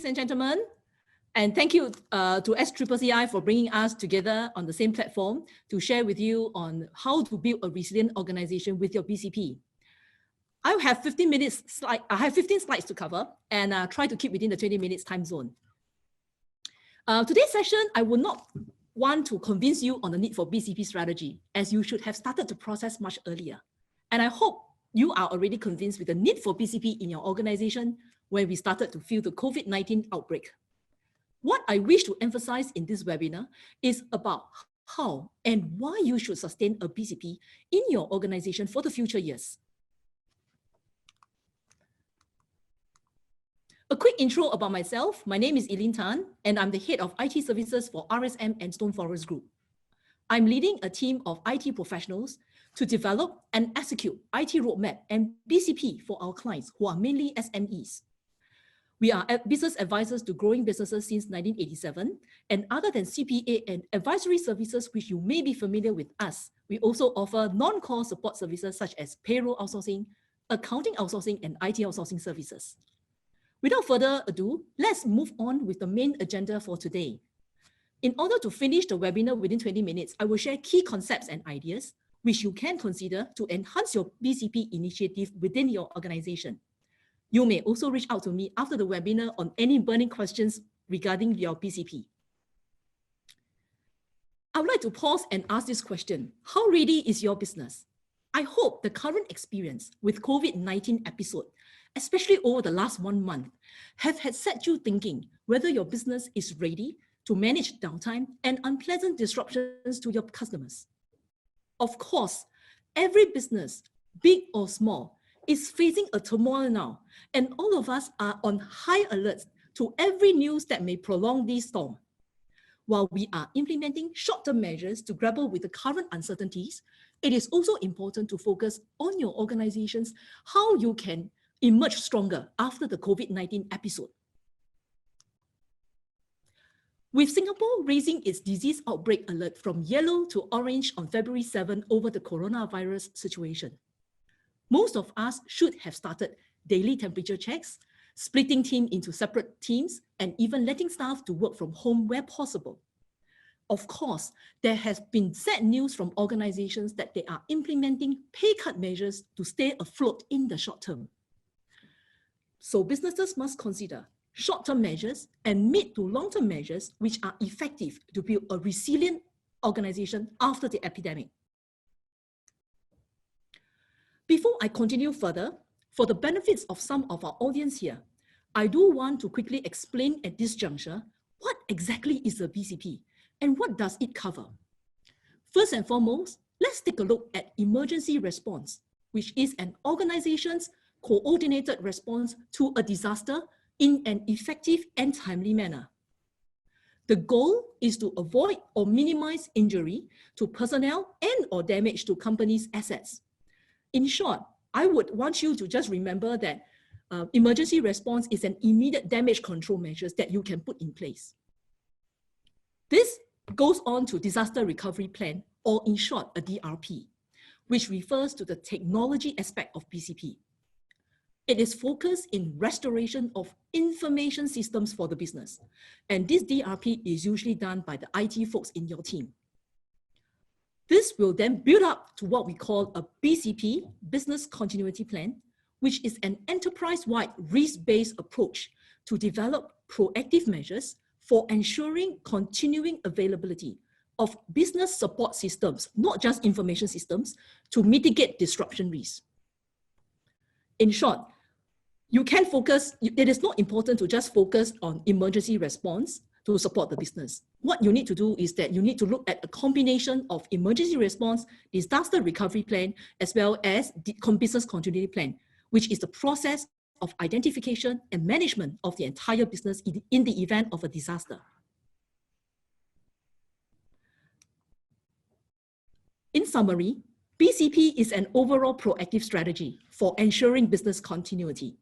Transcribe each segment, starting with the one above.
ladies and gentlemen, and thank you to SCCCI for bringing us together on the same platform to share with you on how to build a resilient organization with your BCP. I have 15 slides to cover and try to keep within the 20 minutes time zone. Today's session, I will not want to convince you on the need for BCP strategy, as you should have started the process much earlier. And I hope you are already convinced with the need for BCP in your organization when we started to feel the COVID-19 outbreak. What I wish to emphasize in this webinar is about how and why you should sustain a BCP in your organization for the future years. A quick intro about myself. My name is Eileen Tan, and I'm the head of IT services for RSM and Stone Forest Group. I'm leading a team of IT professionals to develop and execute IT roadmap and BCP for our clients who are mainly SMEs. We are business advisors to growing businesses since 1987, and other than CPA and advisory services, which you may be familiar with us, we also offer non-core support services such as payroll outsourcing, accounting outsourcing, and IT outsourcing services. Without further ado, let's move on with the main agenda for today. In order to finish the webinar within 20 minutes, I will share key concepts and ideas which you can consider to enhance your BCP initiative within your organization. You may also reach out to me after the webinar on any burning questions regarding your BCP. I would like to pause and ask this question. How ready is your business? I hope the current experience with COVID-19 episode, especially over the last 1 month, have had set you thinking whether your business is ready to manage downtime and unpleasant disruptions to your customers. Of course, every business, big or small, is facing a turmoil now, and all of us are on high alert to every news that may prolong this storm. While we are implementing short-term measures to grapple with the current uncertainties, it is also important to focus on your organizations, how you can emerge stronger after the COVID-19 episode. With Singapore raising its disease outbreak alert from yellow to orange on February 7 over the coronavirus situation, most of us should have started daily temperature checks, splitting teams into separate teams, and even letting staff to work from home where possible. Of course, there has been sad news from organizations that they are implementing pay cut measures to stay afloat in the short term. So businesses must consider short-term measures and mid to long-term measures which are effective to build a resilient organization after the epidemic. Before I continue further, for the benefits of some of our audience here, I do want to quickly explain at this juncture what exactly is a BCP and what does it cover. First and foremost, let's take a look at emergency response, which is an organization's coordinated response to a disaster in an effective and timely manner. The goal is to avoid or minimize injury to personnel and or damage to companies' assets. In short, I would want you to just remember that emergency response is an immediate damage control measures that you can put in place. This goes on to disaster recovery plan, or in short, a DRP, which refers to the technology aspect of BCP. It is focused in restoration of information systems for the business. And this DRP is usually done by the IT folks in your team. This will then build up to what we call a BCP, Business Continuity Plan, which is an enterprise-wide risk-based approach to develop proactive measures for ensuring continuing availability of business support systems, not just information systems, to mitigate disruption risks. In short, you can focus, it is not important to just focus on emergency response to support the business. What you need to do is that you need to look at a combination of emergency response, disaster recovery plan, as well as the business continuity plan, which is the process of identification and management of the entire business in the event of a disaster. In summary, BCP is an overall proactive strategy for ensuring business continuity.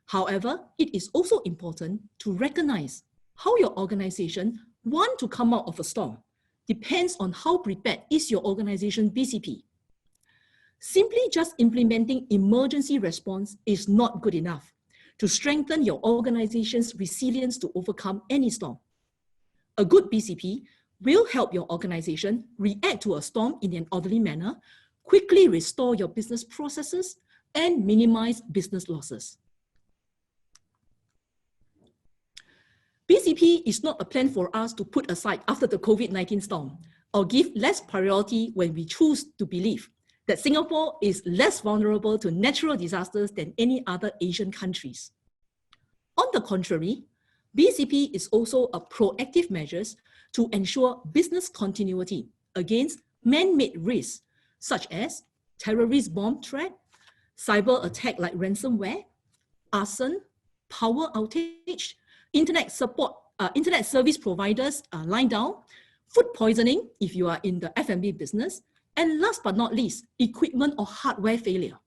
However, it is also important to recognize how your organization wants to come out of a storm. Depends on how prepared is your organization BCP. Simply just implementing emergency response is not good enough. to strengthen your organization's resilience to overcome any storm. A good BCP will help your organization react to a storm in an orderly manner, quickly restore your business processes, and minimize business losses. BCP is not a plan for us to put aside after the COVID-19 storm or give less priority when we choose to believe that Singapore is less vulnerable to natural disasters than any other Asian countries. On the contrary, BCP is also a proactive measures to ensure business continuity against man-made risks such as terrorist bomb threat, cyber attack like ransomware, arson, power outage, internet service providers line down, food poisoning if you are in the F&B business, and last but not least, equipment or hardware failure.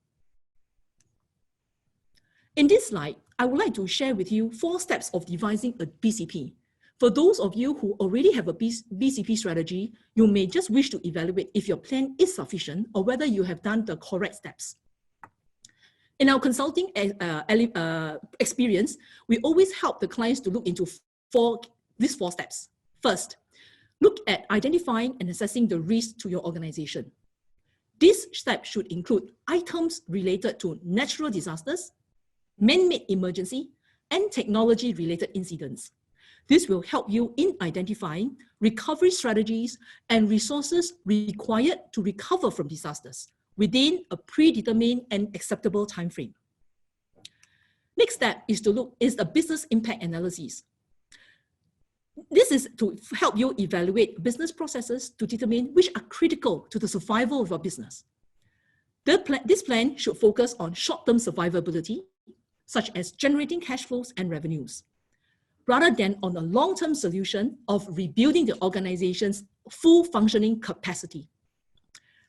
In this slide, I would like to share with you 4 steps of devising a BCP. For those of you who already have a BCP strategy, you may just wish to evaluate if your plan is sufficient or whether you have done the correct steps. In our consulting experience, we always help the clients to look into these 4 steps. First, look at identifying and assessing the risk to your organization. This step should include items related to natural disasters, man-made emergency, and technology-related incidents. This will help you in identifying recovery strategies and resources required to recover from disasters within a predetermined and acceptable timeframe. Next step is a business impact analysis. This is to help you evaluate business processes to determine which are critical to the survival of your business. This plan should focus on short-term survivability, such as generating cash flows and revenues, rather than on a long-term solution of rebuilding the organization's full functioning capacity.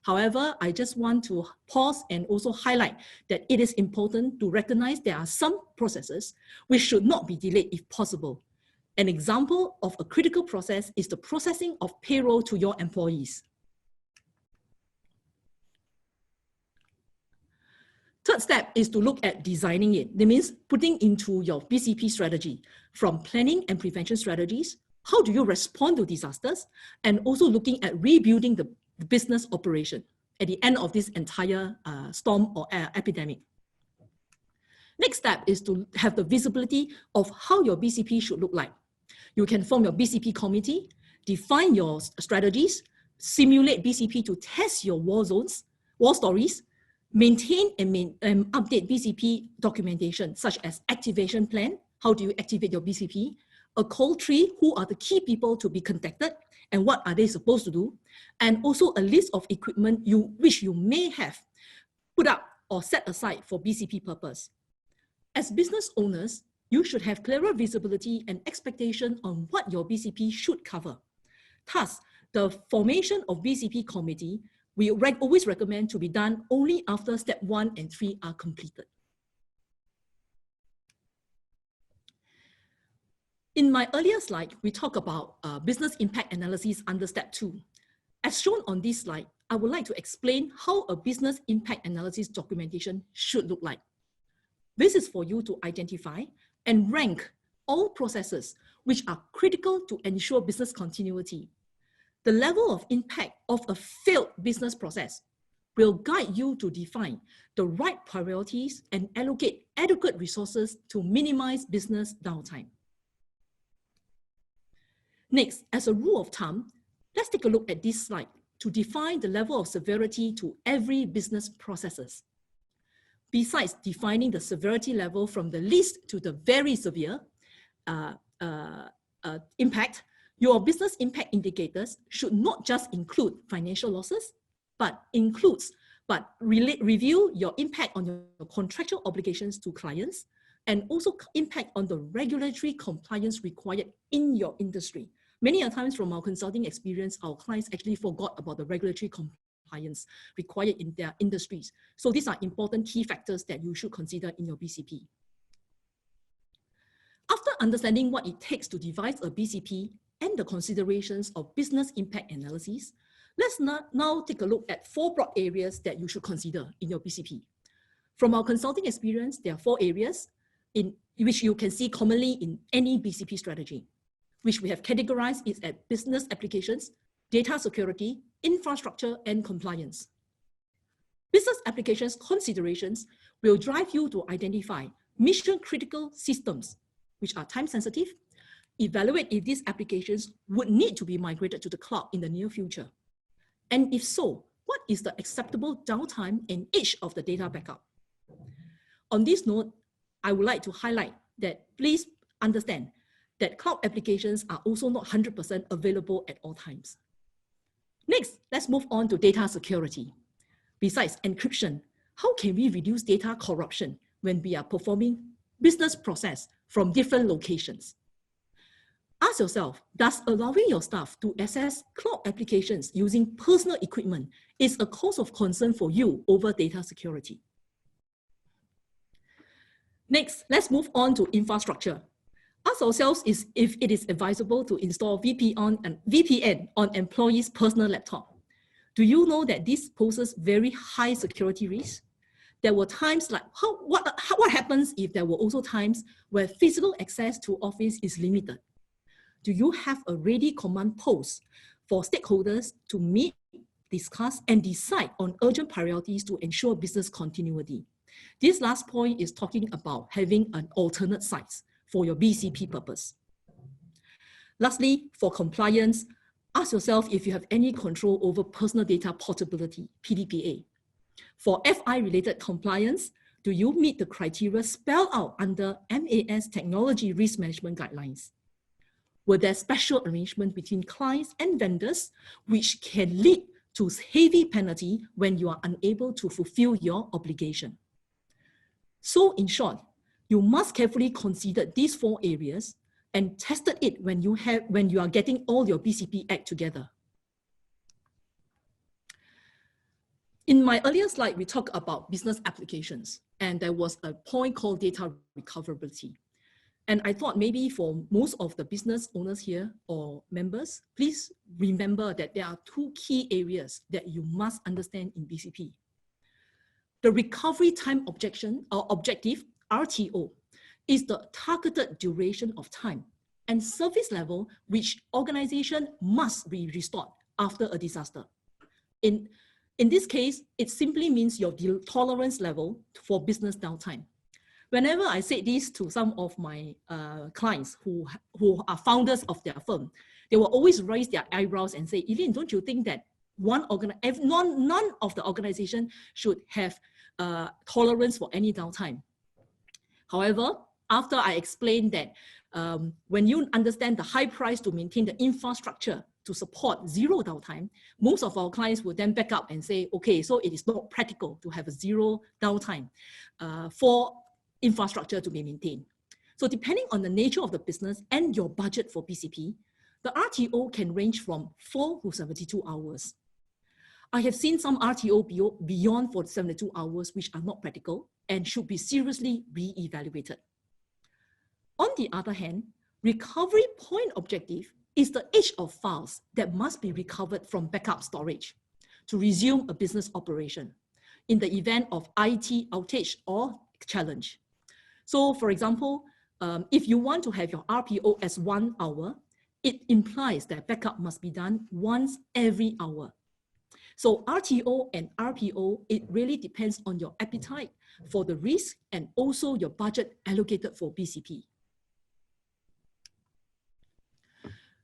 However, I just want to pause and also highlight that it is important to recognize there are some processes which should not be delayed if possible. An example of a critical process is the processing of payroll to your employees. Third step is to look at designing it. That means putting into your BCP strategy, from planning and prevention strategies, how do you respond to disasters, and also looking at rebuilding the business operation at the end of this entire storm or epidemic. Next step is to have the visibility of how your BCP should look like. You can form your BCP committee, define your strategies, simulate BCP to test your war stories, maintain and update BCP documentation, such as activation plan, how do you activate your BCP, a call tree, who are the key people to be contacted, and what are they supposed to do, and also a list of equipment which you may have put up or set aside for BCP purpose. As business owners, you should have clearer visibility and expectation on what your BCP should cover. Thus, the formation of BCP committee, we always recommend to be done only after step 1 and 3 are completed. In my earlier slide, we talk about business impact analysis under step 2. As shown on this slide, I would like to explain how a business impact analysis documentation should look like. This is for you to identify and rank all processes which are critical to ensure business continuity. The level of impact of a failed business process will guide you to define the right priorities and allocate adequate resources to minimize business downtime. Next, as a rule of thumb, let's take a look at this slide to define the level of severity to every business processes. Besides defining the severity level from the least to the very severe impact, your business impact indicators should not just include financial losses, but review your impact on your contractual obligations to clients and also impact on the regulatory compliance required in your industry. Many a times from our consulting experience, our clients actually forgot about the regulatory compliance required in their industries. So these are important key factors that you should consider in your BCP. After understanding what it takes to devise a BCP and the considerations of business impact analysis, let's now take a look at 4 broad areas that you should consider in your BCP. From our consulting experience, there are 4 areas. which you can see commonly in any BCP strategy, which we have categorized is at business applications, data security, infrastructure, and compliance. Business applications considerations will drive you to identify mission-critical systems, which are time-sensitive, evaluate if these applications would need to be migrated to the cloud in the near future. And if so, what is the acceptable downtime in each of the data backup? On this note, I would like to highlight that please understand that cloud applications are also not 100% available at all times. Next, let's move on to data security. Besides encryption, how can we reduce data corruption when we are performing business process from different locations? Ask yourself, does allowing your staff to access cloud applications using personal equipment is a cause of concern for you over data security? Next, let's move on to infrastructure. Ask ourselves if it is advisable to install VPN on employees' personal laptop. Do you know that this poses very high security risks? There were times like, what happens if there were also times where physical access to office is limited? Do you have a ready command post for stakeholders to meet, discuss, and decide on urgent priorities to ensure business continuity? This last point is talking about having an alternate sites for your BCP purpose. Lastly, for compliance, ask yourself if you have any control over personal data portability, PDPA. For FI-related compliance, do you meet the criteria spelled out under MAS Technology Risk Management Guidelines? Were there special arrangements between clients and vendors which can lead to heavy penalty when you are unable to fulfill your obligation? So in short, you must carefully consider these 4 areas and tested it when you are getting all your BCP act together. In my earlier slide, we talked about business applications, and there was a point called data recoverability. And I thought maybe for most of the business owners here or members, please remember that there are 2 key areas that you must understand in BCP. The recovery time objective, RTO, is the targeted duration of time and service level which organization must be restored after a disaster. In this case, it simply means your tolerance level for business downtime. Whenever I say this to some of my clients who are founders of their firm, they will always raise their eyebrows and say, Eileen, don't you think that none of the organization should have tolerance for any downtime? However, after I explained that when you understand the high price to maintain the infrastructure to support zero downtime, most of our clients will then back up and say, okay, so it is not practical to have a zero downtime for infrastructure to be maintained. So depending on the nature of the business and your budget for BCP, the RTO can range from 4 to 72 hours. I have seen some RTO beyond 72 hours, which are not practical and should be seriously re-evaluated. On the other hand, recovery point objective is the age of files that must be recovered from backup storage to resume a business operation in the event of IT outage or challenge. So for example, if you want to have your RPO as 1 hour, it implies that backup must be done once every hour. So RTO and RPO, it really depends on your appetite for the risk and also your budget allocated for BCP.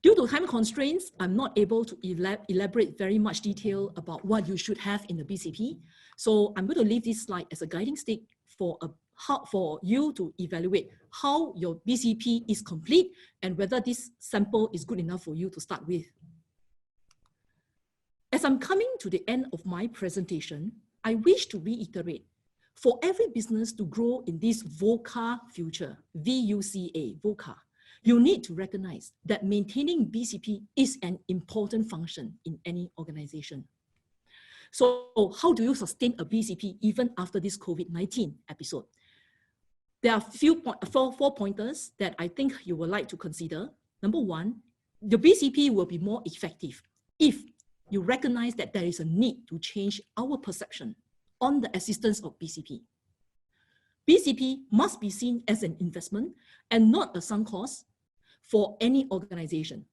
Due to time constraints, I'm not able to elaborate very much detail about what you should have in the BCP. So I'm going to leave this slide as a guiding stick for you to evaluate how your BCP is complete and whether this sample is good enough for you to start with. As I'm coming to the end of my presentation, I wish to reiterate, for every business to grow in this VUCA future, VUCA, VUCA, you need to recognize that maintaining BCP is an important function in any organization. So how do you sustain a BCP even after this COVID-19 episode? There are four pointers that I think you would like to consider. Number 1, the BCP will be more effective if you recognize that there is a need to change our perception on the existence of BCP. BCP must be seen as an investment and not a sunk cost for any organization.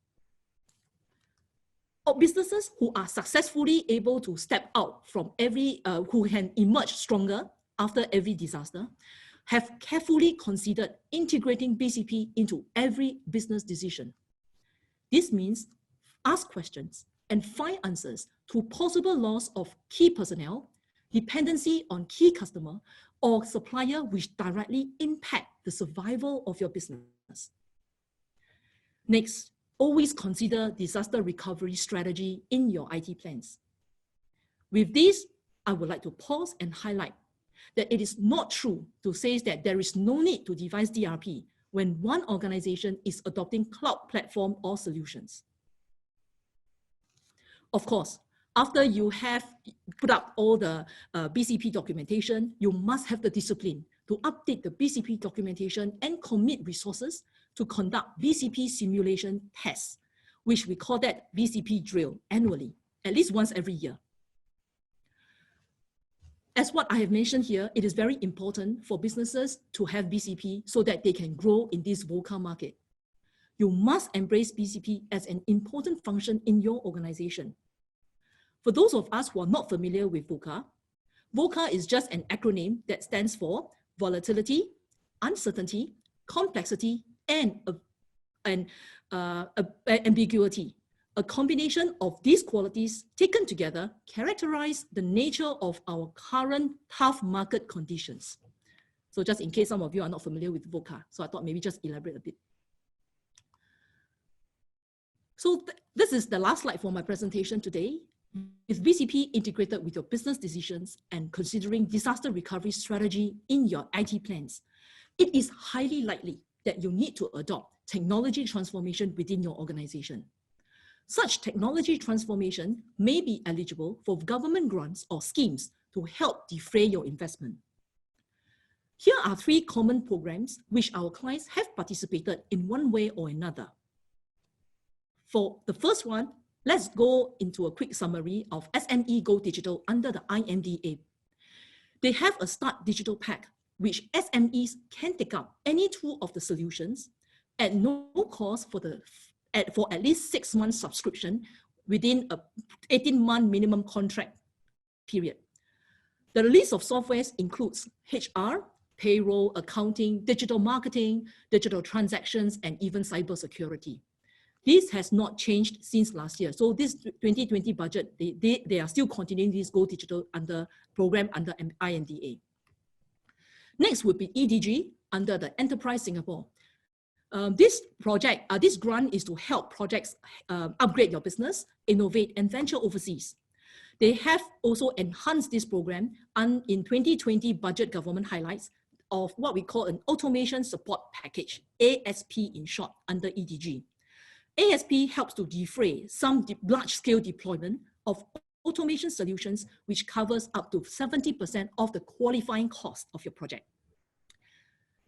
Or businesses who are successfully able to step out from who can emerge stronger after every disaster, have carefully considered integrating BCP into every business decision. This means ask questions and find answers to possible loss of key personnel, dependency on key customer, or supplier which directly impact the survival of your business. Next, always consider disaster recovery strategy in your IT plans. With this, I would like to pause and highlight that it is not true to say that there is no need to devise DRP when one organization is adopting cloud platform or solutions. Of course, after you have put up all the BCP documentation, you must have the discipline to update the BCP documentation and commit resources to conduct BCP simulation tests, which we call that BCP drill annually, at least once every year. As what I have mentioned here, it is very important for businesses to have BCP so that they can grow in this VUCA market. You must embrace BCP as an important function in your organization. For those of us who are not familiar with VUCA, VUCA is just an acronym that stands for volatility, uncertainty, complexity, and ambiguity. A combination of these qualities taken together characterize the nature of our current tough market conditions. So just in case some of you are not familiar with VUCA, so I thought maybe just elaborate a bit. So this is the last slide for my presentation today. With BCP integrated with your business decisions and considering disaster recovery strategy in your IT plans, it is highly likely that you need to adopt technology transformation within your organization. Such technology transformation may be eligible for government grants or schemes to help defray your investment. Here are 3 common programs which our clients have participated in one way or another. For the first one, let's go into a quick summary of SME Go Digital under the IMDA. They have a Start Digital Pack, which SMEs can take up any 2 of the solutions at no cost for at least 6 months subscription within a 18-month minimum contract period. The list of softwares includes HR, payroll, accounting, digital marketing, digital transactions, and even cybersecurity. This has not changed since last year. So this 2020 budget, they are still continuing this Go Digital program under IMDA. Next would be EDG under the Enterprise Singapore. This grant is to help projects upgrade your business, innovate, and venture overseas. They have also enhanced this program in 2020 budget government highlights of what we call an Automation Support Package, ASP in short, under EDG. ASP helps to defray some large-scale deployment of automation solutions, which covers up to 70% of the qualifying cost of your project.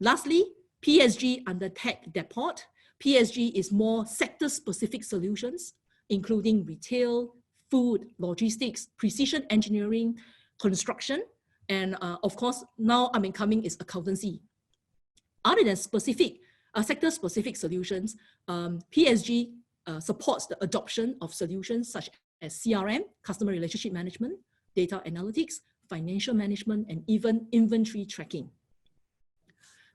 Lastly, PSG under Tech Depot. PSG is more sector-specific solutions, including retail, food, logistics, precision engineering, construction, and of course, now coming is accountancy. Other than sector-specific solutions, PSG supports the adoption of solutions such as CRM, customer relationship management, data analytics, financial management, and even inventory tracking.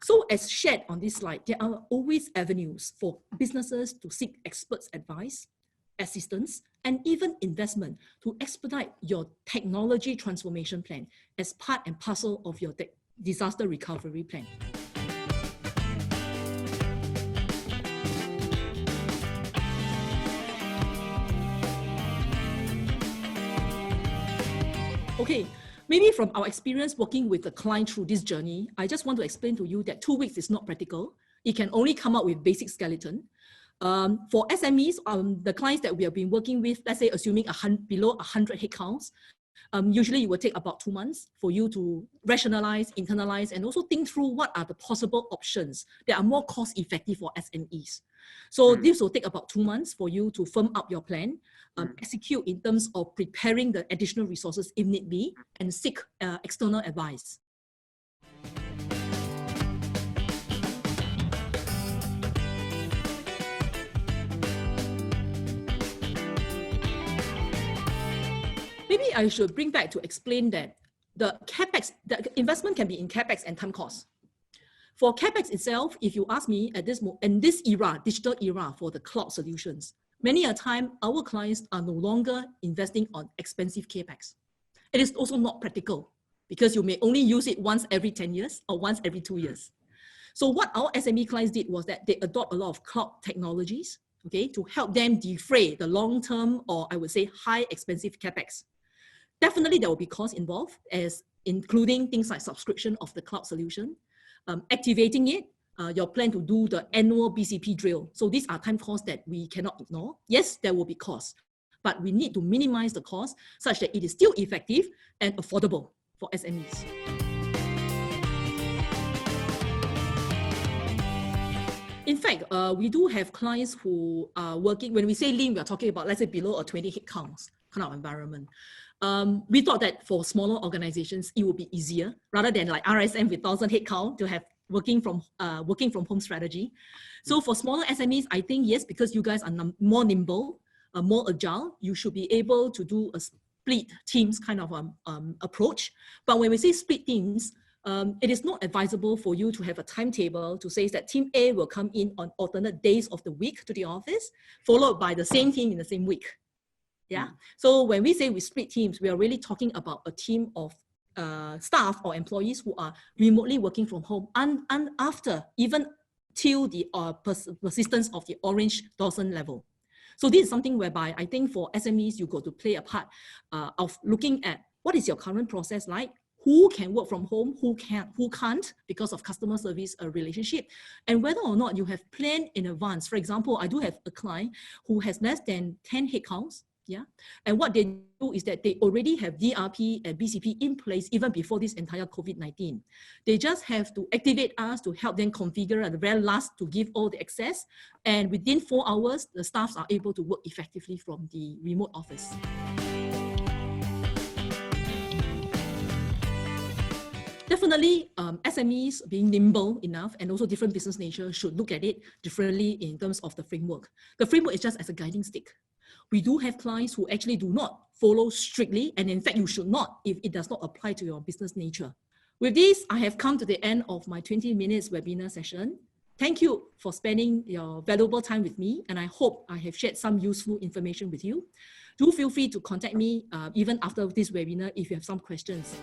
So as shared on this slide, there are always avenues for businesses to seek experts' advice, assistance, and even investment to expedite your technology transformation plan as part and parcel of your disaster recovery plan. Okay, maybe from our experience working with the client through this journey, I just want to explain to you that 2 weeks is not practical. It can only come up with basic skeleton. For SMEs, the clients that we have been working with, let's say assuming below 100 headcounts, usually it will take about 2 months for you to rationalize, internalize, and also think through what are the possible options that are more cost-effective for SMEs. So this will take about 2 months for you to firm up your plan, execute in terms of preparing the additional resources if need be, and seek external advice. maybe I should bring back to explain that the CapEx, the investment can be in CapEx and time cost. For CapEx itself, if you ask me at in this era, digital era for the cloud solutions, many a time our clients are no longer investing on expensive CapEx. It is also not practical because you may only use it once every 10 years or once every 2 years. So what our SME clients did was that they adopt a lot of cloud technologies, okay, to help them defray the long-term, or I would say high expensive CapEx. Definitely there will be costs involved, as including things like subscription of the cloud solution, activating it, your plan to do the annual BCP drill. So these are time costs that we cannot ignore. Yes, there will be costs, but we need to minimize the cost such that it is still effective and affordable for SMEs. In fact, we do have clients who are working, when we say lean, we are talking about, let's say, below a 20 headcounts kind of environment. We thought that for smaller organizations, it would be easier rather than like RSM with 1,000 headcount to have working from home strategy. So for smaller SMEs, I think, yes, because you guys are more nimble, more agile, you should be able to do a split teams kind of approach. But when we say split teams, it is not advisable for you to have a timetable to say that team A will come in on alternate days of the week to the office, followed by the same team in the same week. Yeah. So when we say we split teams, we are really talking about a team of staff or employees who are remotely working from home and after, even till the persistence of the orange dozen level. So this is something whereby I think for SMEs, you got to play a part of looking at what is your current process like, who can work from home, who can't because of customer service relationship, and whether or not you have planned in advance. For example, I do have a client who has less than 10 headcounts. Yeah, and what they do is that they already have DRP and BCP in place even before this entire COVID-19. They just have to activate us to help them configure at the very last to give all the access. And within 4 hours, the staffs are able to work effectively from the remote office. Definitely, SMEs being nimble enough and also different business nature should look at it differently in terms of the framework. The framework is just as a guiding stick. We do have clients who actually do not follow strictly, and in fact, you should not if it does not apply to your business nature. With this, I have come to the end of my 20 minutes webinar session. Thank you for spending your valuable time with me, and I hope I have shared some useful information with you. Do feel free to contact me even after this webinar if you have some questions.